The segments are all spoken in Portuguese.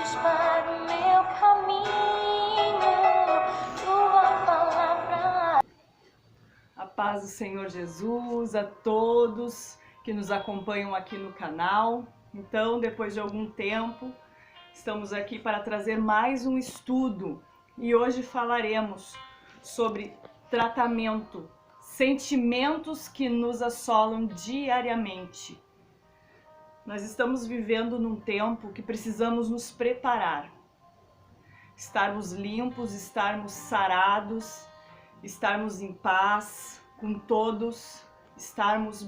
luz para o meu caminho, tua palavra. A paz do Senhor Jesus a todos que nos acompanham aqui no canal. Então, depois de algum tempo, estamos aqui para trazer mais um estudo e hoje falaremos sobre tratamento, sentimentos que nos assolam diariamente. Nós estamos vivendo num tempo que precisamos nos preparar, estarmos limpos, estarmos sarados, estarmos em paz com todos, estarmos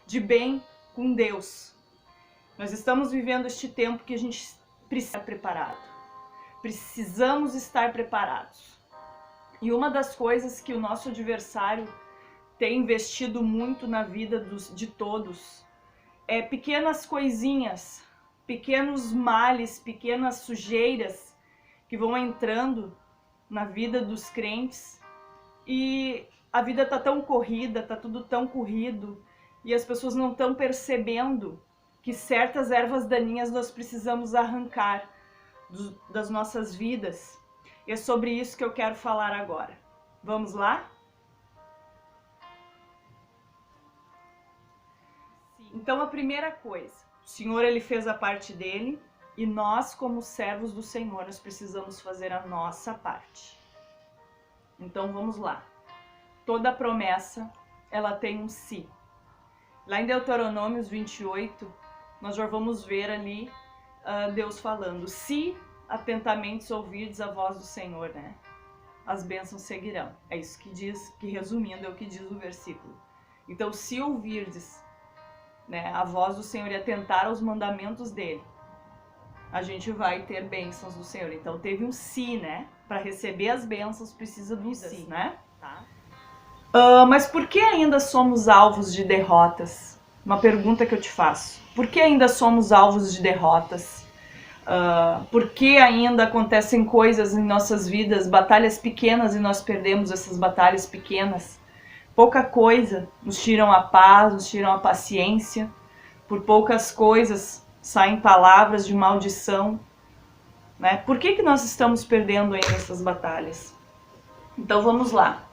de bem com Deus. Nós estamos vivendo este tempo que a gente precisa estar preparado. Precisamos estar preparados. E uma das coisas que o nosso adversário tem investido muito na vida de todos é pequenas coisinhas, pequenos males, pequenas sujeiras que vão entrando na vida dos crentes. E a vida tá tão corrida, tá tudo tão corrido, e as pessoas não estão percebendo que certas ervas daninhas nós precisamos arrancar das nossas vidas. E é sobre isso que eu quero falar agora. Vamos lá? Então, a primeira coisa, o Senhor ele fez a parte dele, e nós, como servos do Senhor, nós precisamos fazer a nossa parte. Então vamos lá. Toda promessa, ela tem um se. Lá em Deuteronômios 28, nós já vamos ver ali Deus falando: se atentamente ouvirdes a voz do Senhor, né? As bênçãos seguirão. É isso que diz, que resumindo é o que diz o versículo. Então, se ouvirdes, né, a voz do Senhor e atentar aos mandamentos dele, a gente vai ter bênçãos do Senhor. Então teve um se, né? Para receber as bênçãos precisa do si, né? Tá. Mas por que ainda somos alvos de derrotas? Uma pergunta que eu te faço. Por que ainda somos alvos de derrotas? Por que ainda acontecem coisas em nossas vidas, batalhas pequenas, e nós perdemos essas batalhas pequenas? Pouca coisa nos tiram a paz, nos tiram a paciência. Por poucas coisas saem palavras de maldição, né? Por que nós estamos perdendo ainda essas batalhas? Então vamos lá.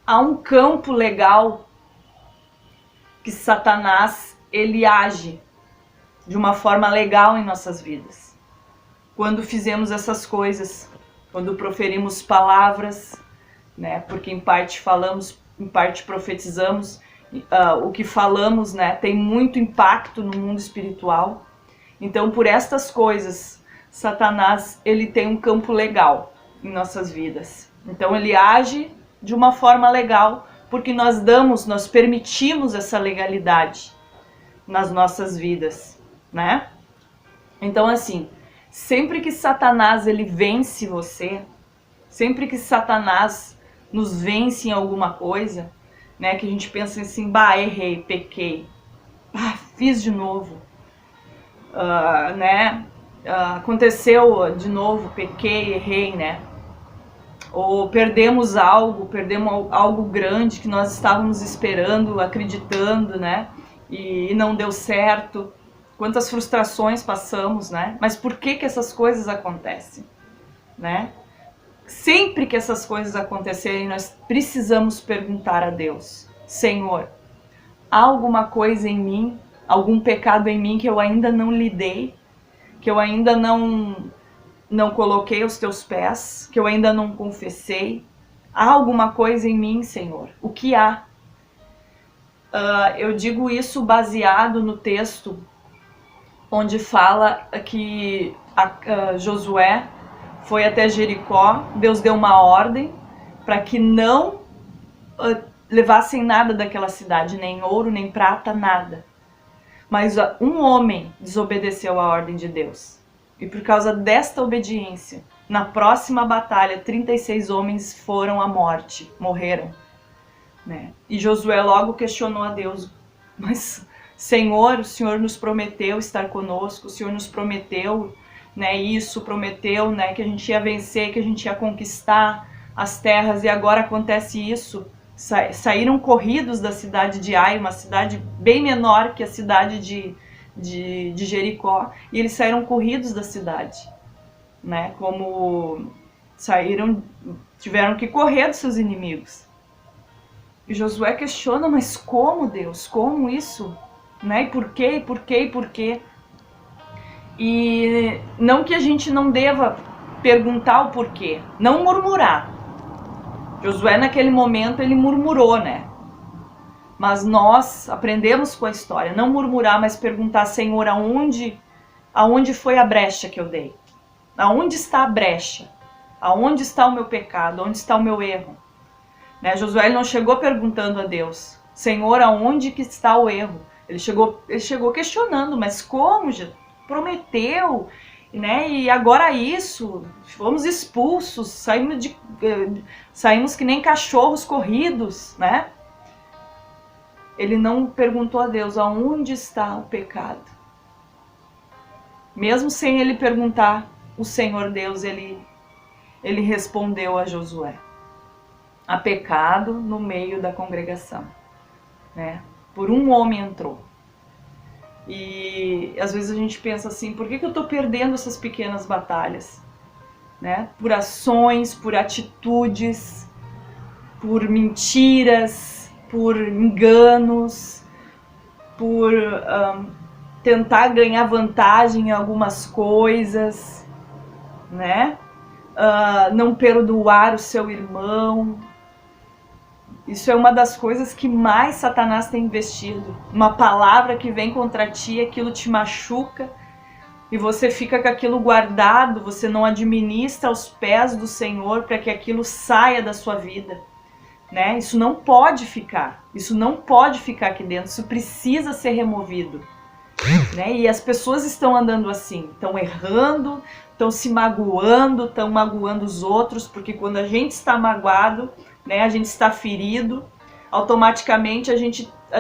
Há um campo legal que Satanás ele age de uma forma legal em nossas vidas. Quando fizemos essas coisas, quando proferimos palavras, né? Porque em parte falamos, em parte profetizamos. O que falamos, né, tem muito impacto no mundo espiritual. Então, por estas coisas, Satanás ele tem um campo legal em nossas vidas. Então, ele age de uma forma legal porque nós permitimos essa legalidade nas nossas vidas, né? Então, assim, sempre que Satanás ele vence você, sempre que Satanás nos vence em alguma coisa, né, que a gente pensa assim, errei, pequei, fiz de novo, né, aconteceu de novo, pequei, errei, né, ou perdemos algo grande que nós estávamos esperando, acreditando, né, e não deu certo. Quantas frustrações passamos, né, mas por que essas coisas acontecem, né? Sempre que essas coisas acontecerem, nós precisamos perguntar a Deus: Senhor, há alguma coisa em mim, algum pecado em mim que eu ainda não lidei, que eu ainda não coloquei aos teus pés, que eu ainda não confessei? Há alguma coisa em mim, Senhor? O que há? Eu digo isso baseado no texto onde fala que Josué foi até Jericó. Deus deu uma ordem para que não levassem nada daquela cidade, nem ouro, nem prata, nada. Mas um homem desobedeceu a ordem de Deus. E por causa desta obediência, na próxima batalha, 36 homens foram à morte, morreram, né? E Josué logo questionou a Deus: mas Senhor, o Senhor nos prometeu estar conosco, o Senhor nos prometeu, né, isso, prometeu, né, que a gente ia vencer, que a gente ia conquistar as terras, e agora acontece isso. Saíram corridos da cidade de Ai, uma cidade bem menor que a cidade de Jericó, e eles saíram corridos da cidade, né? Como tiveram que correr dos seus inimigos. E Josué questiona, mas como, Deus? Como isso? Né? E por quê? E por quê? E por quê? E não que a gente não deva perguntar o porquê, não murmurar. Josué naquele momento ele murmurou, né? Mas nós aprendemos com a história, não murmurar, mas perguntar, Senhor, aonde foi a brecha que eu dei? Aonde está a brecha? Aonde está o meu pecado? Onde está o meu erro? Né? Josué não chegou perguntando a Deus, Senhor, aonde que está o erro? Ele chegou questionando, mas como? Prometeu, né? E agora isso, fomos expulsos, saímos que nem cachorros corridos, né? Ele não perguntou a Deus aonde está o pecado. Mesmo sem ele perguntar, o Senhor Deus, ele respondeu a Josué. Há pecado no meio da congregação, né? Por um homem entrou. E às vezes a gente pensa assim, por que eu estou perdendo essas pequenas batalhas? Né? Por ações, por atitudes, por mentiras, por enganos, por tentar ganhar vantagem em algumas coisas, né? Não perdoar o seu irmão. Isso é uma das coisas que mais Satanás tem investido. Uma palavra que vem contra ti, aquilo te machuca e você fica com aquilo guardado, você não administra aos pés do Senhor para que aquilo saia da sua vida, né? Isso não pode ficar aqui dentro, isso precisa ser removido, né? E as pessoas estão andando assim, estão errando, estão se magoando, estão magoando os outros, porque quando a gente está magoado, né, a gente está ferido, automaticamente a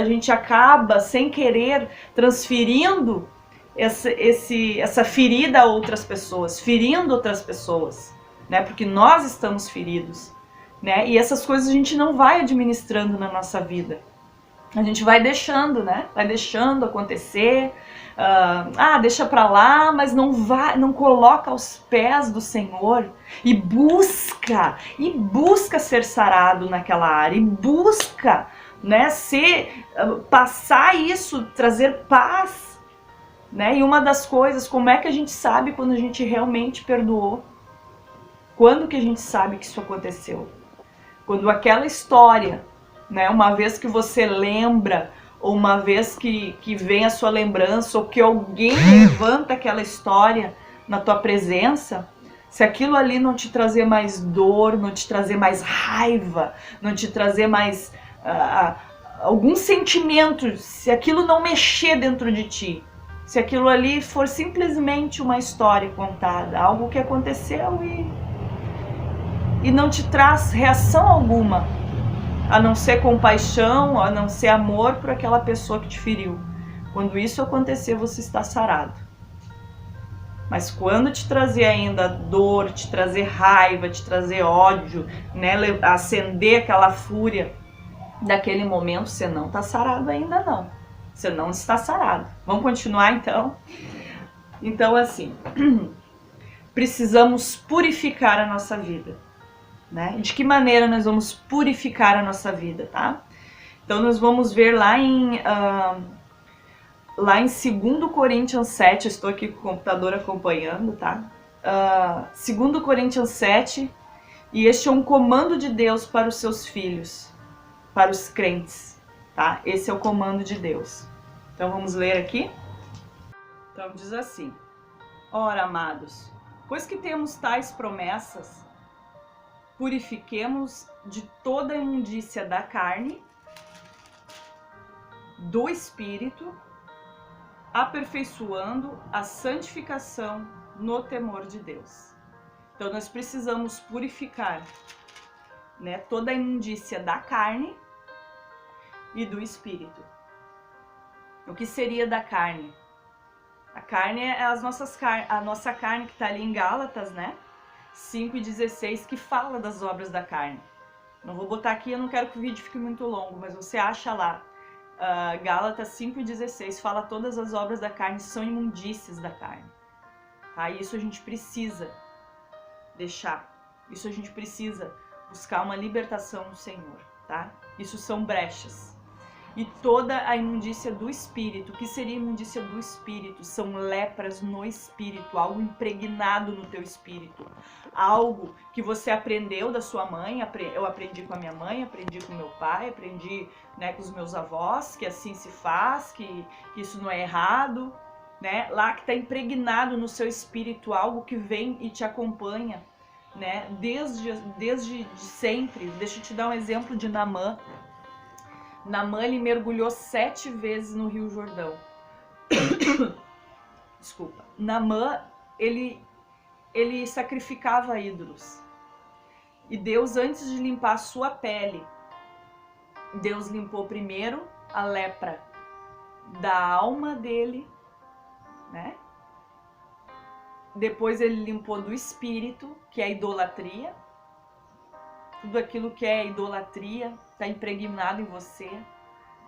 gente acaba, sem querer, transferindo essa ferida a outras pessoas, ferindo outras pessoas, né, porque nós estamos feridos, né, e essas coisas a gente não vai administrando na nossa vida. A gente vai deixando, né? Vai deixando acontecer. Deixa pra lá, mas não coloca aos pés do Senhor e busca ser sarado naquela área, e busca, né, passar isso, trazer paz, né? E uma das coisas, como é que a gente sabe quando a gente realmente perdoou? Quando que a gente sabe que isso aconteceu? Quando aquela história, né, uma vez que você lembra, ou uma vez que vem a sua lembrança, ou que alguém levanta aquela história na tua presença, se aquilo ali não te trazer mais dor, não te trazer mais raiva, não te trazer mais algum sentimento, se aquilo não mexer dentro de ti, se aquilo ali for simplesmente uma história contada, algo que aconteceu e não te traz reação alguma, a não ser compaixão, a não ser amor por aquela pessoa que te feriu. Quando isso acontecer, você está sarado. Mas quando te trazer ainda dor, te trazer raiva, te trazer ódio, né, acender aquela fúria daquele momento, você não está sarado ainda não. Você não está sarado. Vamos continuar então? Então assim, precisamos purificar a nossa vida. Né? De que maneira nós vamos purificar a nossa vida, tá? Então nós vamos ver lá em 2 Coríntios 7, eu estou aqui com o computador acompanhando, tá? 2 Coríntios 7, e este é um comando de Deus para os seus filhos, para os crentes, tá? Esse é o comando de Deus. Então vamos ler aqui? Então diz assim: ora, amados, pois que temos tais promessas, purifiquemos de toda a imundícia da carne, do espírito, aperfeiçoando a santificação no temor de Deus. Então nós precisamos purificar, né, toda a imundícia da carne e do espírito. O que seria da carne? A carne é a nossa carne que está ali em Gálatas, né? 5:16, que fala das obras da carne. Não vou botar aqui, eu não quero que o vídeo fique muito longo, mas você acha lá Gálatas 5,16 fala todas as obras da carne são imundícias da carne. Tá? Isso a gente precisa deixar. Isso a gente precisa buscar uma libertação no Senhor. Tá? Isso são brechas. E toda a imundícia do espírito, o que seria imundícia do espírito? São lepras no espírito, algo impregnado no teu espírito. Algo que você aprendeu da sua mãe, eu aprendi com a minha mãe, aprendi com meu pai, aprendi, né, com os meus avós, que assim se faz, que isso não é errado, né? Lá que está impregnado no seu espírito, algo que vem e te acompanha, né? Desde sempre. Deixa eu te dar um exemplo de Naamã. Naamã, ele mergulhou 7 vezes no Rio Jordão. Desculpa. Naamã, ele sacrificava ídolos. E Deus, antes de limpar a sua pele, Deus limpou primeiro a lepra da alma dele, né? Depois ele limpou do espírito, que é a idolatria. Tudo aquilo que é idolatria está impregnado em você.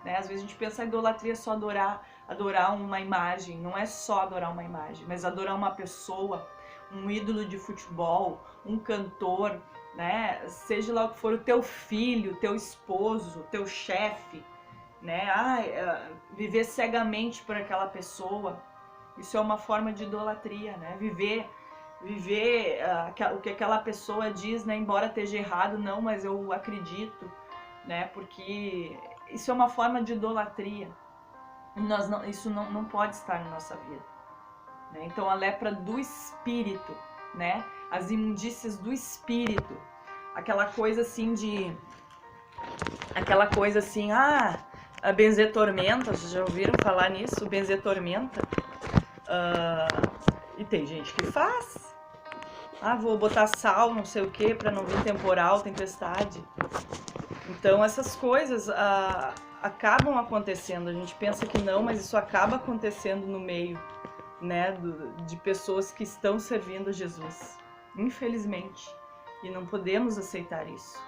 Né? Às vezes a gente pensa que idolatria é só adorar uma imagem. Não é só adorar uma imagem, mas adorar uma pessoa, um ídolo de futebol, um cantor, né? Seja lá o que for, o teu filho, teu esposo, teu chefe, né? Viver cegamente por aquela pessoa. Isso é uma forma de idolatria, né? Viver o que aquela pessoa diz, né? Embora esteja errado, não, mas eu acredito, né? Porque isso é uma forma de idolatria. E isso não pode estar na nossa vida. Né? Então a lepra do espírito, né? As imundícias do espírito, aquela coisa assim, a benzer tormenta, vocês já ouviram falar nisso? Benzer tormenta. E tem gente que faz. Vou botar sal, não sei o que, para não vir temporal, tempestade. Então essas coisas acabam acontecendo. A gente pensa que não, mas isso acaba acontecendo no meio, né, de pessoas que estão servindo a Jesus. Infelizmente. E não podemos aceitar isso.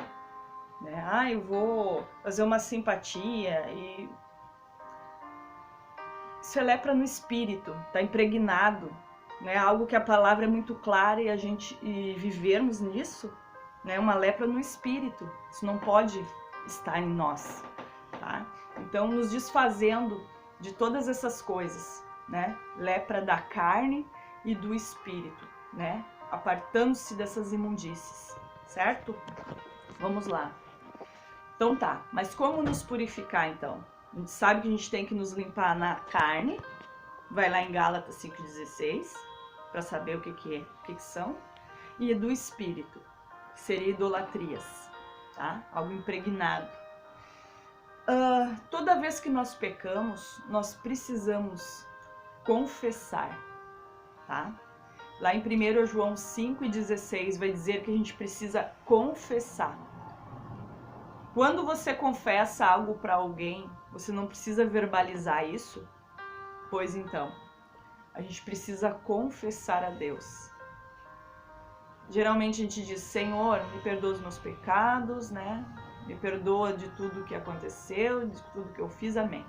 Né? Eu vou fazer uma simpatia e... Isso é lepra no espírito, está impregnado. Né? Algo que a palavra é muito clara e vivermos nisso, né? Uma lepra no espírito. Isso não pode estar em nós. Tá? Então, nos desfazendo de todas essas coisas, né? Lepra da carne e do espírito, né? Apartando-se dessas imundícies, certo? Vamos lá. Então tá, mas como nos purificar então? A gente sabe que a gente tem que nos limpar na carne, vai lá em Gálatas 5,16, para saber o que são, e do espírito, que seria idolatrias, tá? Algo impregnado. Toda vez que nós pecamos, nós precisamos confessar, tá? Lá em 1 João 5,16 vai dizer que a gente precisa confessar. Quando você confessa algo para alguém, você não precisa verbalizar isso? Pois então, a gente precisa confessar a Deus. Geralmente a gente diz, Senhor, me perdoa os meus pecados, né? Me perdoa de tudo que aconteceu, de tudo que eu fiz, amém.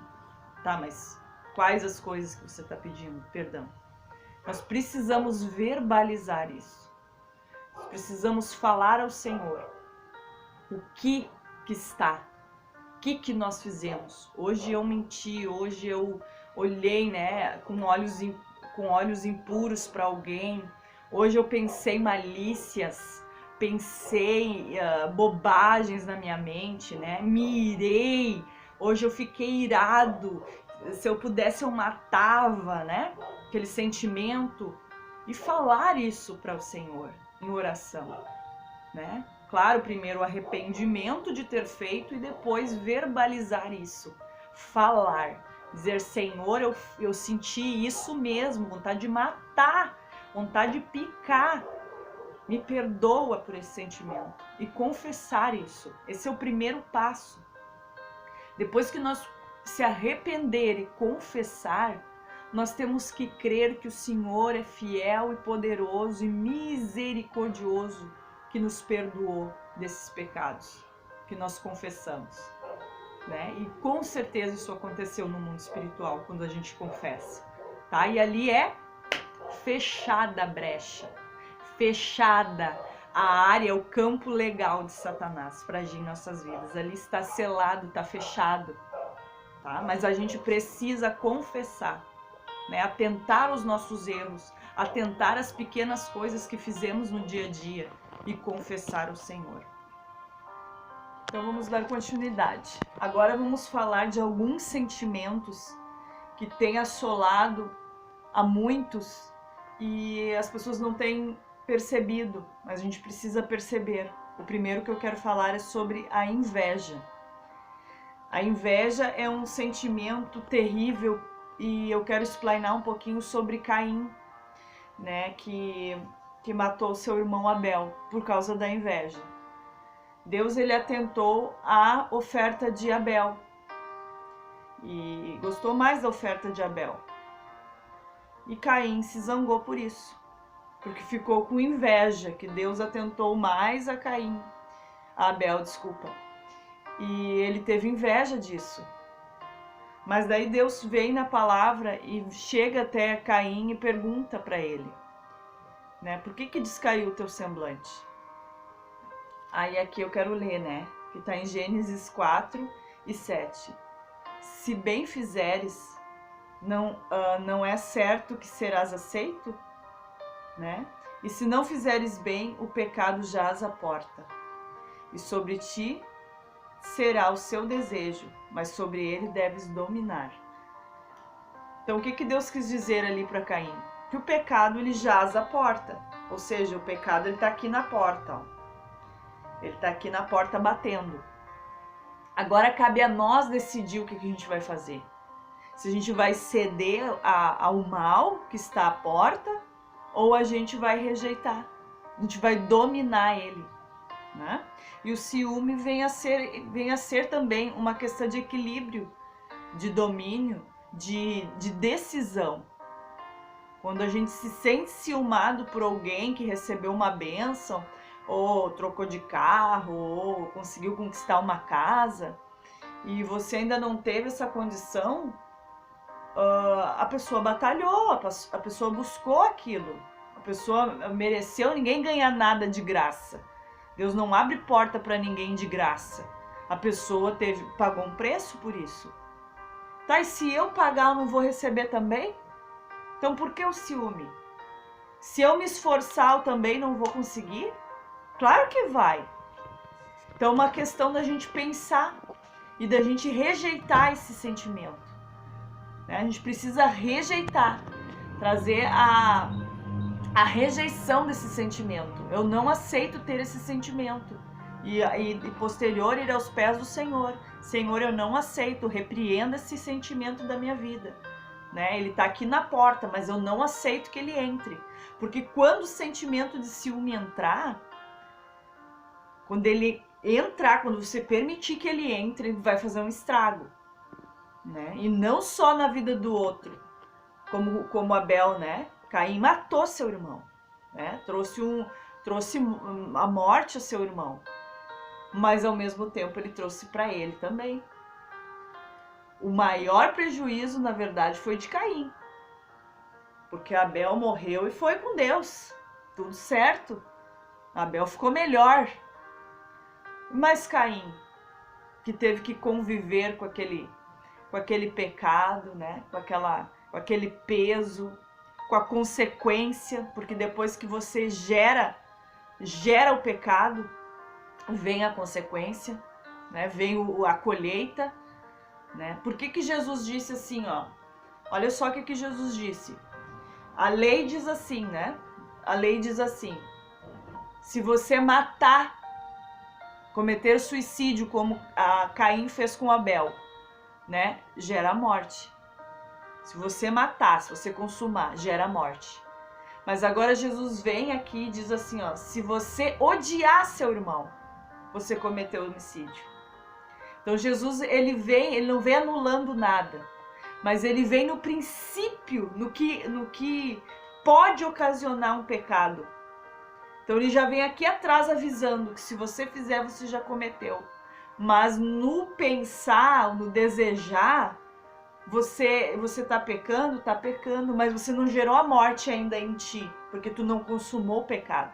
Tá, mas quais as coisas que você está pedindo? Perdão. Nós precisamos verbalizar isso. Nós precisamos falar ao Senhor o que está, o que nós fizemos. Hoje eu menti, hoje eu olhei, né, com olhos impuros para alguém. Hoje eu pensei malícias, pensei bobagens na minha mente, né? Me irei. Hoje eu fiquei irado. Se eu pudesse eu matava, né? Aquele sentimento, e falar isso para o Senhor em oração, né? Claro, primeiro o arrependimento de ter feito e depois verbalizar isso, falar, dizer, Senhor, eu senti isso mesmo, vontade de matar, vontade de picar, me perdoa por esse sentimento, e confessar isso. Esse é o primeiro passo. Depois que nós se arrepender e confessar, nós temos que crer que o Senhor é fiel e poderoso e misericordioso, que nos perdoou desses pecados que nós confessamos. né? E com certeza isso aconteceu no mundo espiritual quando a gente confessa, tá? E ali é fechada a brecha, fechada a área, o campo legal de Satanás para agir em nossas vidas. Ali está selado, está fechado, tá? Mas a gente precisa confessar, né? Atentar aos nossos erros, atentar às pequenas coisas que fizemos no dia a dia e confessar ao Senhor. Então vamos dar continuidade. Agora vamos falar de alguns sentimentos que têm assolado a muitos e as pessoas não têm percebido, mas a gente precisa perceber. O primeiro que eu quero falar é sobre a inveja. A inveja é um sentimento terrível e eu quero explanar um pouquinho sobre Caim, né, que matou seu irmão Abel por causa da inveja. Deus, ele atentou à oferta de Abel e gostou mais da oferta de Abel. E Caim se zangou por isso, porque ficou com inveja, que Deus atentou mais a Abel, desculpa. E ele teve inveja disso. Mas daí Deus vem na palavra e chega até Caim e pergunta para ele, né? Por que descaiu o teu semblante? Aí aqui eu quero ler, né? Que está em Gênesis 4:7. Se bem fizeres, não é certo que serás aceito, né? E se não fizeres bem, o pecado jaz à porta. E sobre ti será o seu desejo, mas sobre ele deves dominar. Então o que Deus quis dizer ali para Caim? Que o pecado ele jaz à porta, ou seja, o pecado ele está aqui na porta, ó. Ele está aqui na porta batendo. Agora cabe a nós decidir o que a gente vai fazer. Se a gente vai ceder ao mal que está à porta ou a gente vai rejeitar. A gente vai dominar ele, né? E o ciúme vem a ser também uma questão de equilíbrio, de domínio, de decisão. Quando a gente se sente ciumado por alguém que recebeu uma bênção, ou trocou de carro, ou conseguiu conquistar uma casa, e você ainda não teve essa condição, a pessoa batalhou, a pessoa buscou aquilo, a pessoa mereceu, ninguém ganha nada de graça. Deus não abre porta para ninguém de graça. A pessoa pagou um preço por isso. Tá, e se eu pagar, eu não vou receber também? Então por que o ciúme? Se eu me esforçar, eu também não vou conseguir? Claro que vai. Então é uma questão da gente pensar e da gente rejeitar esse sentimento. A gente precisa rejeitar, trazer a rejeição desse sentimento. Eu não aceito ter esse sentimento. E posterior ir aos pés do Senhor. Senhor, eu não aceito, repreenda esse sentimento da minha vida. Né? Ele está aqui na porta, mas eu não aceito que ele entre. Porque quando o sentimento de ciúme entrar, quando você permitir que ele entre, ele vai fazer um estrago. Né? E não só na vida do outro, como Abel, né? Caim matou seu irmão, né? Trouxe a morte a seu irmão, mas ao mesmo tempo ele trouxe para ele também. O maior prejuízo, na verdade, foi de Caim, porque Abel morreu e foi com Deus, tudo certo. Abel ficou melhor, mas Caim, que teve que conviver com aquele pecado, né? Com aquele peso, com a consequência, porque depois que você gera o pecado, vem a consequência, né? Vem a colheita, né? Por que Jesus disse assim, ó? Olha só o que Jesus disse. A lei diz assim, né? A lei diz assim: se você cometer suicídio como Caim fez com Abel, né, gera morte. Se você matar, se você consumar, gera morte. Mas agora Jesus vem aqui e diz assim, ó: se você odiar seu irmão, você cometeu homicídio. Então Jesus, ele não vem anulando nada, mas ele vem no princípio, no que pode ocasionar um pecado. Então ele já vem aqui atrás avisando que se você fizer, você já cometeu. mas no pensar, no desejar, você tá pecando, mas você não gerou a morte ainda em ti, porque tu não consumou o pecado.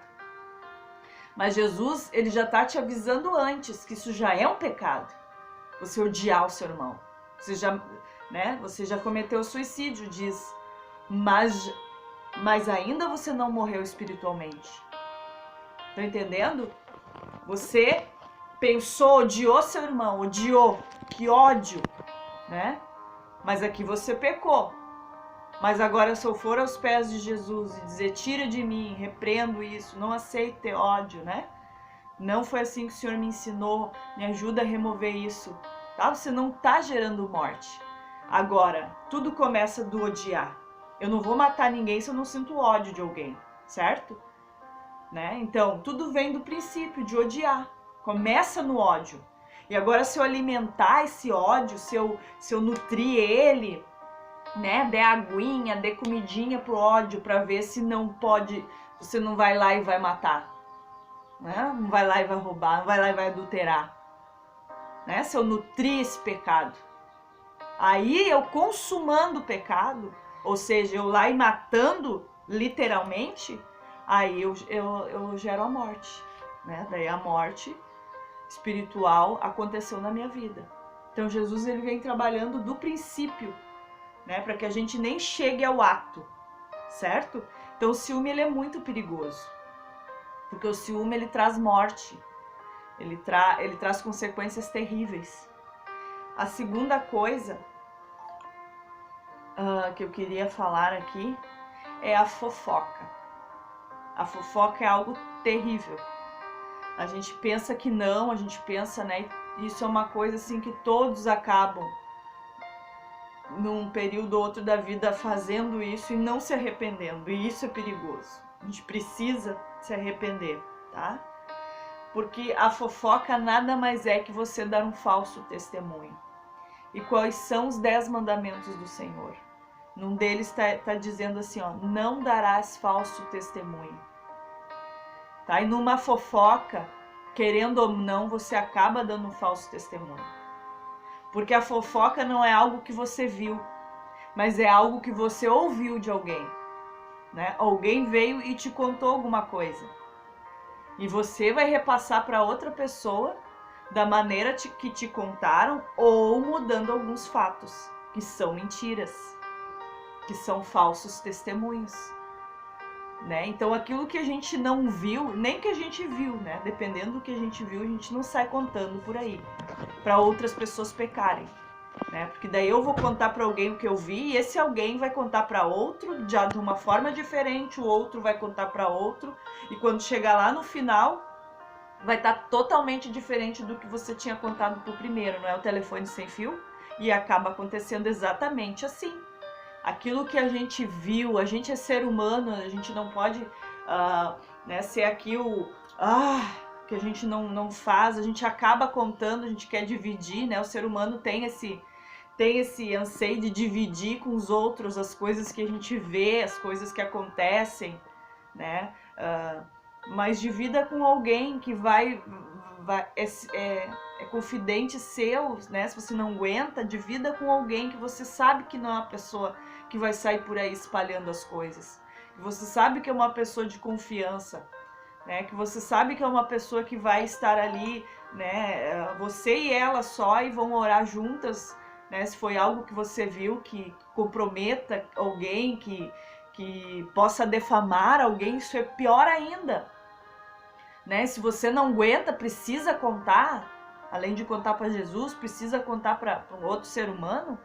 Mas Jesus, ele já tá te avisando antes que isso já é um pecado. Você odiar o seu irmão. Você já cometeu suicídio, diz. Mas ainda você não morreu espiritualmente. Tá entendendo? Você pensou, odiou seu irmão, odiou, que ódio, né? Mas aqui você pecou. Mas agora, se eu for aos pés de Jesus e dizer, tira de mim, repreendo isso, não aceito ter ódio, né? Não foi assim que o Senhor me ensinou, me ajuda a remover isso, tá? Você não tá gerando morte. Agora, tudo começa do odiar. Eu não vou matar ninguém se eu não sinto ódio de alguém, certo? Né? Então, tudo vem do princípio de odiar. Começa no ódio. E agora, se eu alimentar esse ódio, se eu nutrir ele, né, der aguinha, der comidinha pro ódio para ver se não pode, você não vai lá e vai matar, né? Não vai lá e vai roubar, não vai lá e vai adulterar, né? Se eu nutrir esse pecado, aí eu consumando o pecado, ou seja, eu lá e matando literalmente, aí eu gero a morte, né? Daí a morte espiritual aconteceu na minha vida. Então Jesus, ele vem trabalhando do princípio, né, para que a gente nem chegue ao ato, certo? Então o ciúme, ele é muito perigoso, porque o ciúme, ele traz morte, ele traz consequências terríveis. A segunda coisa que eu queria falar aqui é a fofoca. A fofoca é algo terrível. A gente pensa que não, a gente pensa, né, isso é uma coisa assim que todos acabam num período ou outro da vida fazendo isso e não se arrependendo, e isso é perigoso. A gente precisa se arrepender, tá? Porque a fofoca nada mais é que você dar um falso testemunho. E quais são os 10 mandamentos do Senhor? Num deles tá dizendo assim, ó, não darás falso testemunho. Tá? E numa fofoca, querendo ou não, você acaba dando um falso testemunho. Porque a fofoca não é algo que você viu, mas é algo que você ouviu de alguém, né? Alguém veio e te contou alguma coisa. E você vai repassar para outra pessoa da maneira que te contaram ou mudando alguns fatos, que são mentiras, que são falsos testemunhos, né? Então aquilo que a gente não viu, nem que a gente viu, né? Dependendo do que a gente viu, a gente não sai contando por aí para outras pessoas pecarem, né? Porque daí eu vou contar para alguém o que eu vi e esse alguém vai contar para outro já de uma forma diferente, o outro vai contar para outro e quando chegar lá no final vai estar totalmente diferente do que você tinha contado pro primeiro, não é? O telefone sem fio, e acaba acontecendo exatamente assim. Aquilo que a gente viu, a gente é ser humano, a gente não pode né, ser aqui o que a gente não faz, a gente acaba contando, a gente quer dividir, né? O ser humano tem esse anseio de dividir com os outros as coisas que a gente vê, as coisas que acontecem, né? Mas divida com alguém que é confidente seu, né? Se você não aguenta, divida com alguém que você sabe que não é uma pessoa que vai sair por aí espalhando as coisas. Que você sabe que é uma pessoa de confiança, né? Que você sabe que é uma pessoa que vai estar ali, né? Você e ela só e vão orar juntas, né? Se foi algo que você viu que comprometa alguém, que possa defamar alguém, isso é pior ainda, né? Se você não aguenta, precisa contar, além de contar para Jesus, precisa contar para um outro ser humano,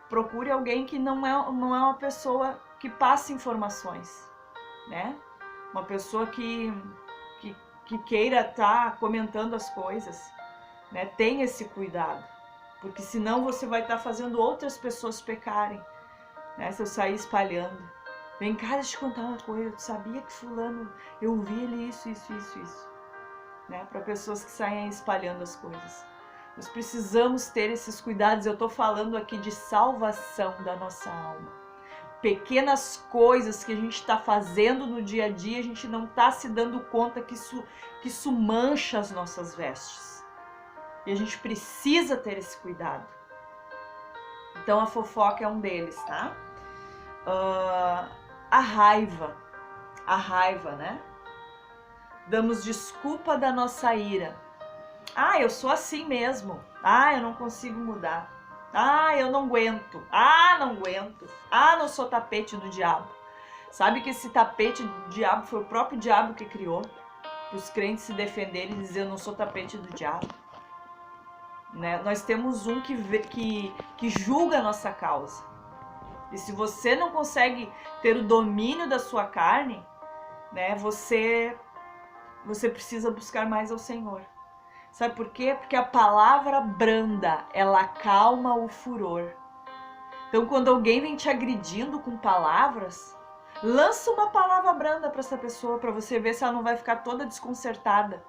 procure alguém que não é uma pessoa que passe informações, né? Uma pessoa que queira estar comentando as coisas, né? Tenha esse cuidado, porque senão você vai estar fazendo outras pessoas pecarem, né? Se eu sair espalhando. Vem cá, deixa eu te contar uma coisa, tu sabia que fulano, eu vi ele isso, né? Para pessoas que saem espalhando as coisas. Nós precisamos ter esses cuidados, eu estou falando aqui de salvação da nossa alma. Pequenas coisas que a gente está fazendo no dia a dia, a gente não está se dando conta que isso mancha as nossas vestes. E a gente precisa ter esse cuidado. Então a fofoca é um deles, tá? A raiva, né? Damos desculpa da nossa ira. Ah, eu sou assim mesmo. Ah, eu não consigo mudar. Ah, eu não aguento. Ah, não aguento. Ah, não sou tapete do diabo. Sabe que esse tapete do diabo foi o próprio diabo que criou? Para os crentes se defenderem e dizer, eu não sou tapete do diabo. Né? Nós temos um que julga a nossa causa. E se você não consegue ter o domínio da sua carne, né, você precisa buscar mais ao Senhor. Sabe por quê? Porque a palavra branda, ela acalma o furor. Então, quando alguém vem te agredindo com palavras, lança uma palavra branda para essa pessoa, para você ver se ela não vai ficar toda desconcertada.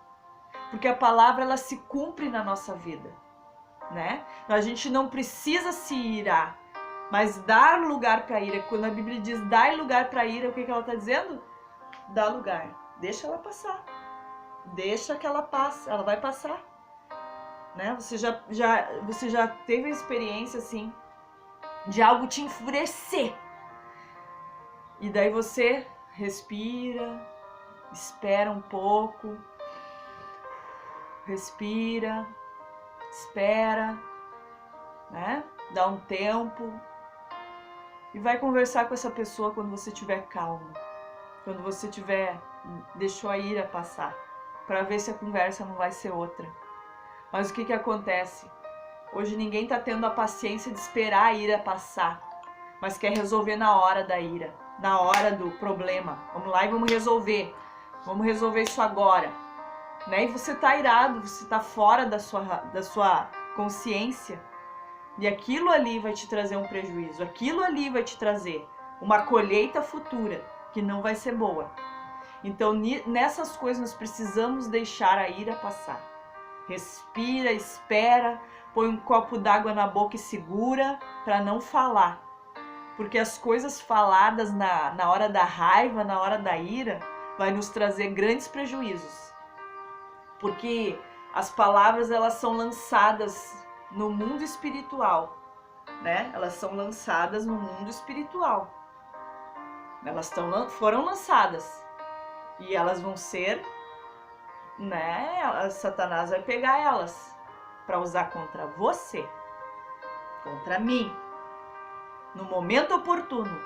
Porque a palavra, ela se cumpre na nossa vida, né? A gente não precisa se irar, mas dar lugar para a ira. Quando a Bíblia diz dar lugar para a ira, o que ela está dizendo? Dá lugar, deixa ela passar. Deixa que ela passe, ela vai passar, né? Você já teve a experiência assim de algo te enfurecer e daí você respira, espera um pouco, respira, espera, né? Dá um tempo e vai conversar com essa pessoa quando você estiver calmo, quando você deixou a ira passar, para ver se a conversa não vai ser outra. Mas o que acontece? Hoje ninguém está tendo a paciência de esperar a ira passar, mas quer resolver na hora da ira, na hora do problema. Vamos lá e vamos resolver isso agora. Né? E você está irado, você está fora da sua consciência, e aquilo ali vai te trazer um prejuízo, aquilo ali vai te trazer uma colheita futura que não vai ser boa. Então, nessas coisas nós precisamos deixar a ira passar. Respira, espera, põe um copo d'água na boca e segura para não falar. Porque as coisas faladas na hora da raiva, na hora da ira, vai nos trazer grandes prejuízos. Porque as palavras, elas são lançadas no mundo espiritual, né? Elas são lançadas no mundo espiritual. Elas foram lançadas. E elas vão ser, né? Satanás vai pegar elas para usar contra você, contra mim, no momento oportuno.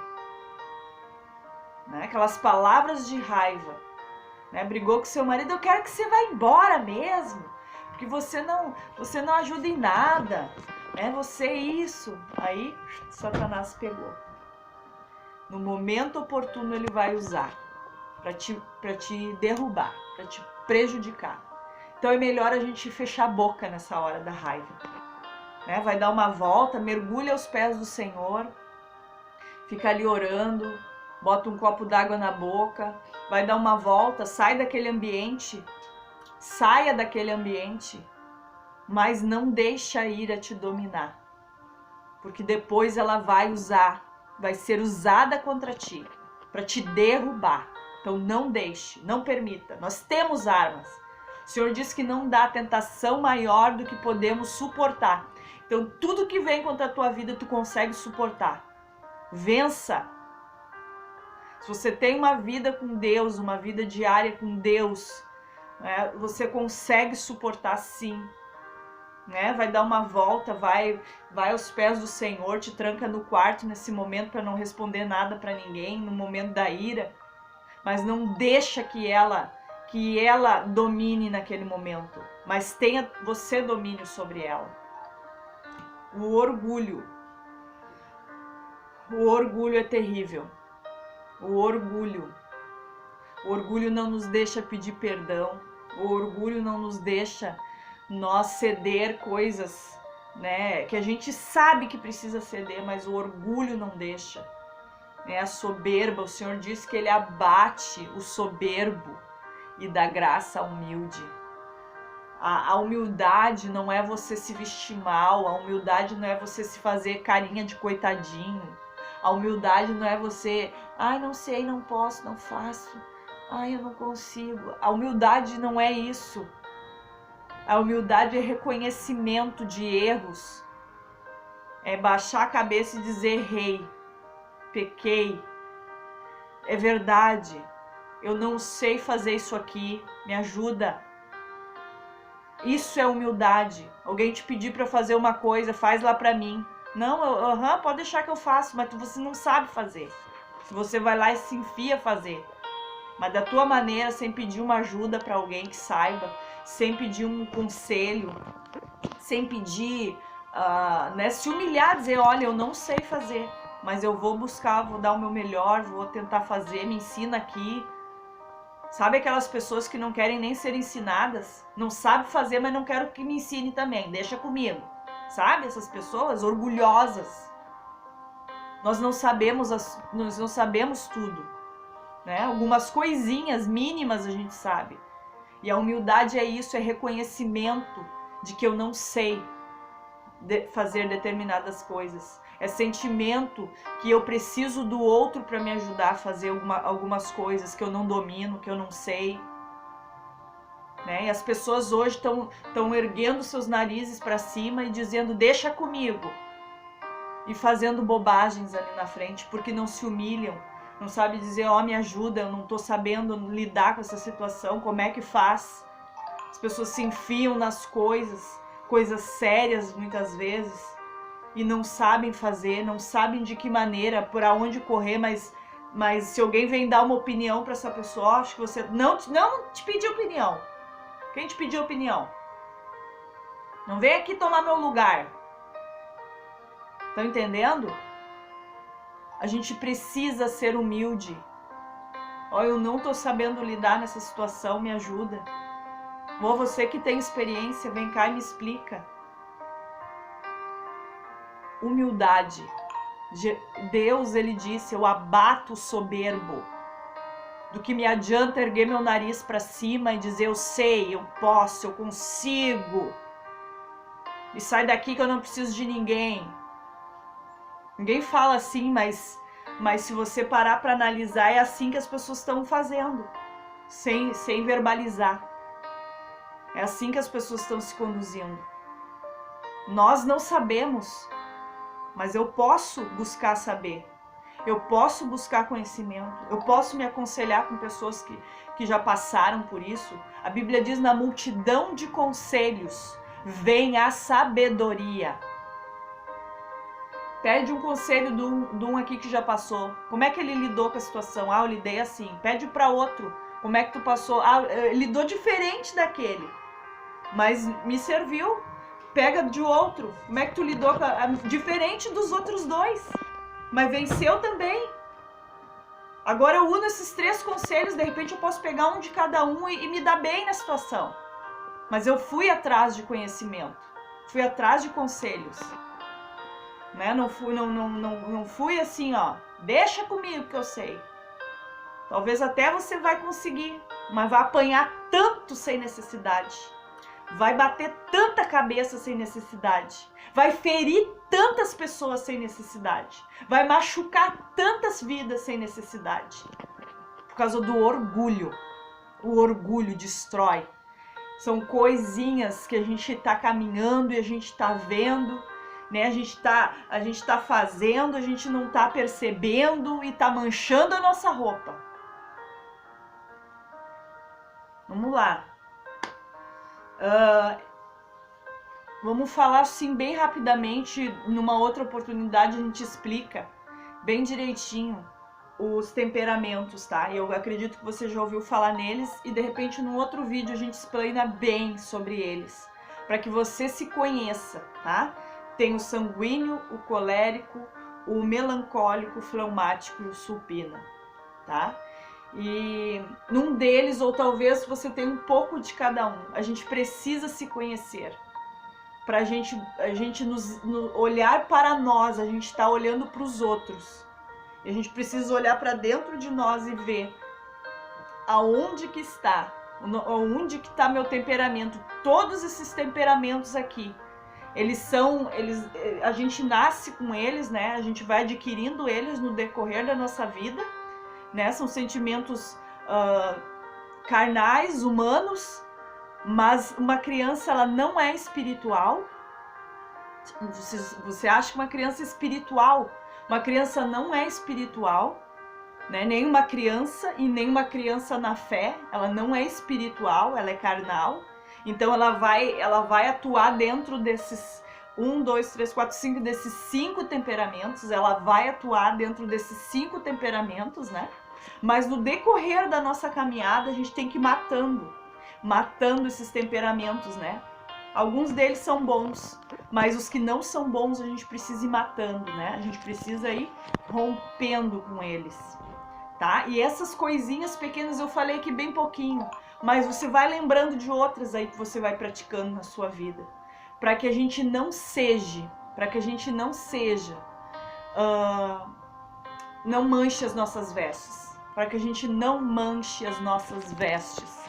Né? Aquelas palavras de raiva, né? Brigou com seu marido, eu quero que você vá embora mesmo, porque você não ajuda em nada, né? Você isso. Aí Satanás pegou. No momento oportuno ele vai usar para te derrubar, para te prejudicar. Então é melhor a gente fechar a boca nessa hora da raiva, né? Vai dar uma volta, mergulha aos pés do Senhor, fica ali orando, bota um copo d'água na boca, vai dar uma volta, saia daquele ambiente, mas não deixa a ira te dominar, porque depois ela vai ser usada contra ti, para te derrubar. Então não deixe, não permita. Nós temos armas. O Senhor diz que não dá tentação maior do que podemos suportar. Então tudo que vem contra a tua vida tu consegue suportar. Vença. Se você tem uma vida com Deus, uma vida diária com Deus, né, você consegue suportar sim. Né? Vai dar uma volta, vai aos pés do Senhor, te tranca no quarto nesse momento para não responder nada para ninguém, no momento da ira. Mas não deixa que ela domine naquele momento, mas tenha você domínio sobre ela. O orgulho é terrível. O orgulho não nos deixa pedir perdão, o orgulho não nos deixa nós ceder coisas, né, que a gente sabe que precisa ceder, mas o orgulho não deixa. A soberba, o Senhor diz que Ele abate o soberbo e dá graça ao humilde. A humildade não é você se vestir mal, a humildade não é você se fazer carinha de coitadinho. A humildade não é você, não sei, não posso, não faço, eu não consigo. A humildade não é isso. A humildade é reconhecimento de erros. É baixar a cabeça e dizer: errei, pequei, é verdade, eu não sei fazer isso aqui, me ajuda. Isso é humildade. Alguém te pedir para fazer uma coisa, faz lá para mim. Não, pode deixar que eu faço, mas você não sabe fazer. Você vai lá e se enfia a fazer. Mas da tua maneira, sem pedir uma ajuda para alguém que saiba, sem pedir um conselho, sem pedir, se humilhar, dizer: olha, eu não sei fazer, mas eu vou buscar, vou dar o meu melhor, vou tentar fazer, me ensina aqui. Sabe aquelas pessoas que não querem nem ser ensinadas? Não sabe fazer, mas não quero que me ensine também, deixa comigo. Sabe essas pessoas orgulhosas? Nós não sabemos tudo, né? Algumas coisinhas mínimas a gente sabe. E a humildade é isso, é reconhecimento de que eu não sei fazer determinadas coisas. É sentimento que eu preciso do outro para me ajudar a fazer algumas coisas que eu não domino, que eu não sei. Né? E as pessoas hoje estão erguendo seus narizes para cima e dizendo: deixa comigo. E fazendo bobagens ali na frente, porque não se humilham. Não sabe dizer: me ajuda, eu não estou sabendo lidar com essa situação, como é que faz? As pessoas se enfiam nas coisas sérias muitas vezes, e não sabem fazer, não sabem de que maneira, por onde correr, mas se alguém vem dar uma opinião para essa pessoa, acho que você não te pediu opinião. Quem te pediu opinião? Não vem aqui tomar meu lugar. Estão entendendo? A gente precisa ser humilde. Eu não estou sabendo lidar nessa situação, me ajuda. Você que tem experiência, vem cá e me explica. Humildade. Deus, ele disse: eu abato o soberbo. Do que me adianta erguer meu nariz para cima e dizer: eu sei, eu posso, eu consigo. E sai daqui que eu não preciso de ninguém. Ninguém fala assim, mas se você parar para analisar, é assim que as pessoas estão fazendo, sem verbalizar. É assim que as pessoas estão se conduzindo. Nós não sabemos, mas eu posso buscar saber. Eu posso buscar conhecimento. Eu posso me aconselhar com pessoas que já passaram por isso. A Bíblia diz: na multidão de conselhos vem a sabedoria. Pede um conselho de um aqui que já passou. Como é que ele lidou com a situação? Eu lidei assim. Pede para outro. Como é que tu passou? Lidou diferente daquele, mas me serviu. Pega de outro. Como é que tu lidou diferente dos outros dois, mas venceu também. Agora eu uno esses 3 conselhos. De repente eu posso pegar um de cada um e me dar bem na situação. Mas eu fui atrás de conhecimento. Fui atrás de conselhos. Né? Não fui assim, deixa comigo que eu sei. Talvez até você vai conseguir, mas vai apanhar tanto sem necessidade. Vai bater tanta cabeça sem necessidade. Vai ferir tantas pessoas sem necessidade. Vai machucar tantas vidas sem necessidade. Por causa do orgulho. O orgulho destrói. São coisinhas que a gente está caminhando e a gente está vendo, né? A gente tá fazendo, a gente não tá percebendo e tá manchando a nossa roupa. Vamos lá. Vamos falar assim bem rapidamente. Numa outra oportunidade a gente explica bem direitinho os temperamentos, tá? Eu acredito que você já ouviu falar neles e de repente num outro vídeo a gente explaina bem sobre eles, para que você se conheça, tá? Tem o sanguíneo, o colérico, o melancólico, o fleumático e o supina, tá? E num deles, ou talvez você tenha um pouco de cada um, a gente precisa se conhecer. Pra gente olhar para nós, a gente tá olhando para os outros. E a gente precisa olhar para dentro de nós e ver aonde que está meu temperamento. Todos esses temperamentos aqui, a gente nasce com eles, né? A gente vai adquirindo eles no decorrer da nossa vida, né? São sentimentos carnais, humanos, Mas uma criança, ela não é espiritual. Você acha que uma criança é espiritual? Uma criança não é espiritual, né? Nenhuma criança e nenhuma criança na fé, ela não é espiritual, ela é carnal. Então ela vai atuar dentro desses 1, 2, 3, 4, 5, desses 5 temperamentos, ela vai atuar dentro desses 5 temperamentos, né? Mas no decorrer da nossa caminhada, a gente tem que ir matando esses temperamentos, né? Alguns deles são bons, mas os que não são bons a gente precisa ir matando, né? A gente precisa ir rompendo com eles, tá? E essas coisinhas pequenas eu falei aqui bem pouquinho, mas você vai lembrando de outras aí que você vai praticando na sua vida, para que a gente não seja, não manche as nossas vestes, para que a gente não manche as nossas vestes,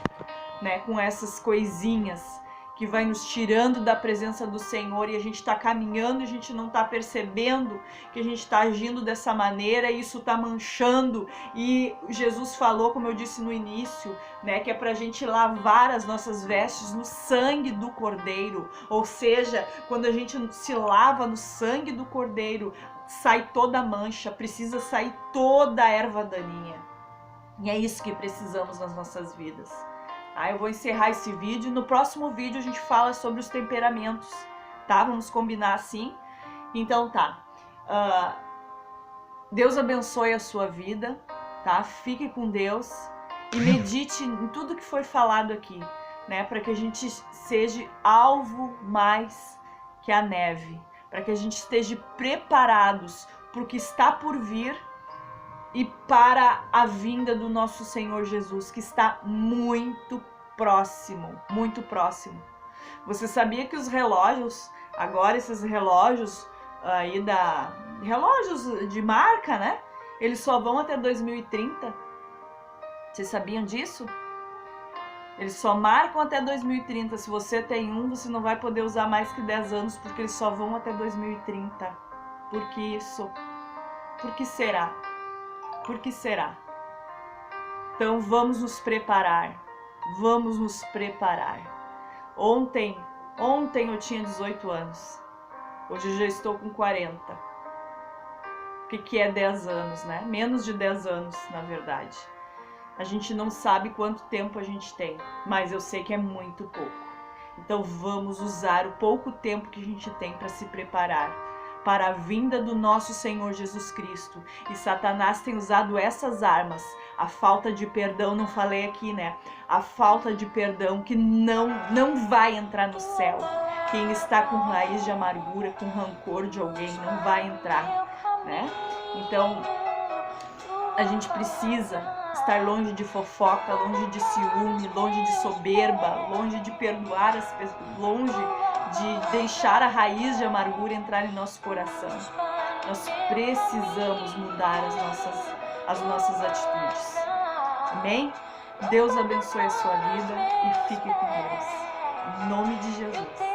né? Com essas coisinhas que vai nos tirando da presença do Senhor, e a gente está caminhando e a gente não está percebendo que a gente está agindo dessa maneira, e isso está manchando. E Jesus falou, como eu disse no início, né, que é para a gente lavar as nossas vestes no sangue do Cordeiro, ou seja, quando a gente se lava no sangue do Cordeiro, sai toda a mancha, precisa sair toda a erva daninha, e é isso que precisamos nas nossas vidas. Eu vou encerrar esse vídeo. No próximo vídeo a gente fala sobre os temperamentos, tá? Vamos combinar assim. Então tá. Deus abençoe a sua vida, tá? Fique com Deus e medite em tudo que foi falado aqui, né? Para que a gente seja alvo mais que a neve, para que a gente esteja preparados para o que está por vir e para a vinda do nosso Senhor Jesus, que está muito próximo, muito próximo. Você sabia que os relógios, agora esses relógios aí relógios de marca, né? Eles só vão até 2030. Vocês sabiam disso? Eles só marcam até 2030. Se você tem um, você não vai poder usar mais que 10 anos, porque eles só vão até 2030. Por que isso? Por que será? Por que será? Então vamos nos preparar. Vamos nos preparar. Ontem eu tinha 18 anos. Hoje eu já estou com 40. O que é 10 anos, né? Menos de 10 anos, na verdade. A gente não sabe quanto tempo a gente tem, mas eu sei que é muito pouco. Então vamos usar o pouco tempo que a gente tem para se preparar para a vinda do nosso Senhor Jesus Cristo. E Satanás tem usado essas armas, a falta de perdão, não falei aqui, né? A falta de perdão que não vai entrar no céu. Quem está com raiz de amargura, com rancor de alguém, não vai entrar, né? Então, a gente precisa estar longe de fofoca, longe de ciúme, longe de soberba, longe de perdoar as pessoas, longe de deixar a raiz de amargura entrar em nosso coração. Nós precisamos mudar as nossas atitudes. Amém? Deus abençoe a sua vida e fique com Deus. Em nome de Jesus.